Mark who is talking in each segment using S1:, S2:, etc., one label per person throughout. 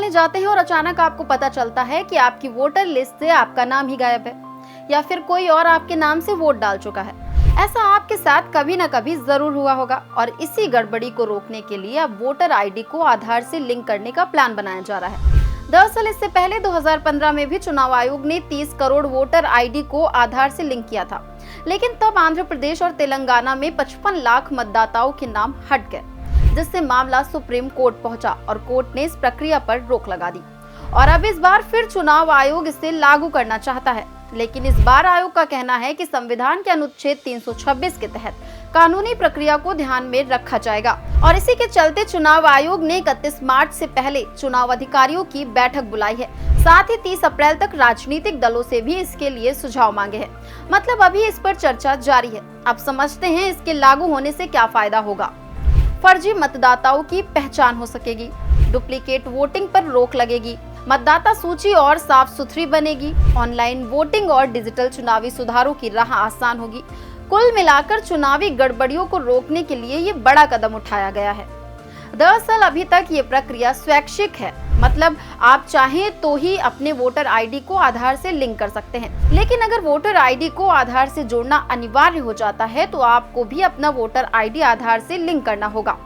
S1: डालने जाते हैं और अचानक आपको पता चलता है कि आपकी वोटर लिस्ट से आपका नाम ही गायब है या फिर कोई और आपके नाम से वोट डाल चुका है। ऐसा आपके साथ कभी न कभी जरूर हुआ होगा और इसी गड़बड़ी को रोकने के लिए अब वोटर आईडी को आधार से लिंक करने का प्लान बनाया जा रहा है। दरअसल इससे पहले 2015 में भी चुनाव आयोग ने 30 करोड़ वोटर आईडी को आधार से लिंक किया था, लेकिन तब आंध्र प्रदेश और तेलंगाना में 55 लाख मतदाताओं के नाम हट गए, जिससे मामला सुप्रीम कोर्ट पहुंचा और कोर्ट ने इस प्रक्रिया पर रोक लगा दी। और अब इस बार फिर चुनाव आयोग इसे लागू करना चाहता है, लेकिन इस बार आयोग का कहना है कि संविधान के अनुच्छेद 326 के तहत कानूनी प्रक्रिया को ध्यान में रखा जाएगा और इसी के चलते चुनाव आयोग ने 31 मार्च से पहले चुनाव अधिकारियों की बैठक बुलाई है। साथ ही 30 अप्रैल तक राजनीतिक दलों से भी इसके लिए सुझाव मांगे हैं। मतलब अभी इस पर चर्चा जारी है। अब समझते हैं इसके लागू होने से क्या फायदा होगा। फर्जी मतदाताओं की पहचान हो सकेगी, डुप्लीकेट वोटिंग पर रोक लगेगी, मतदाता सूची और साफ सुथरी बनेगी, ऑनलाइन वोटिंग और डिजिटल चुनावी सुधारों की राह आसान होगी। कुल मिलाकर चुनावी गड़बड़ियों को रोकने के लिए ये बड़ा कदम उठाया गया है। दरअसल अभी तक ये प्रक्रिया स्वैच्छिक है, मतलब आप चाहें तो ही अपने वोटर आईडी को आधार से लिंक कर सकते हैं, लेकिन अगर वोटर आईडी को आधार से जोड़ना अनिवार्य हो जाता है तो आपको भी अपना वोटर आईडी आधार से लिंक करना होगा।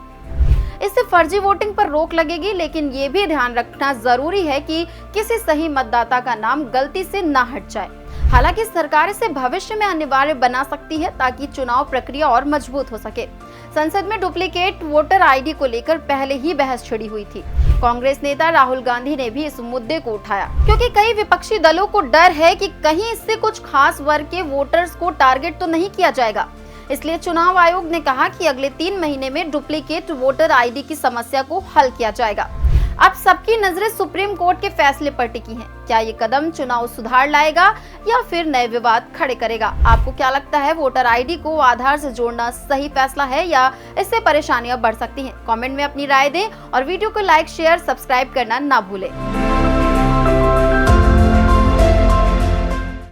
S1: इससे फर्जी वोटिंग पर रोक लगेगी, लेकिन ये भी ध्यान रखना जरूरी है कि किसी सही मतदाता का नाम गलती से ना हट जाए। हालांकि सरकार इसे भविष्य में अनिवार्य बना सकती है ताकि चुनाव प्रक्रिया और मजबूत हो सके। संसद में डुप्लीकेट वोटर आईडी को लेकर पहले ही बहस छिड़ी हुई थी। कांग्रेस नेता राहुल गांधी ने भी इस मुद्दे को उठाया, क्योंकि कई विपक्षी दलों को डर है कि कहीं इससे कुछ खास वर्ग के वोटर्स को टारगेट तो नहीं किया जाएगा। इसलिए चुनाव आयोग ने कहा कि अगले 3 महीने में डुप्लीकेट वोटर आईडी की समस्या को हल किया जाएगा। अब सबकी नजरें सुप्रीम कोर्ट के फैसले पर टिकी हैं। क्या ये कदम चुनाव सुधार लाएगा या फिर नए विवाद खड़े करेगा? आपको क्या लगता है, वोटर आईडी को आधार से जोड़ना सही फैसला है या इससे परेशानियां बढ़ सकती हैं? कमेंट में अपनी राय दें और वीडियो को लाइक, शेयर, सब्सक्राइब करना ना भूलें।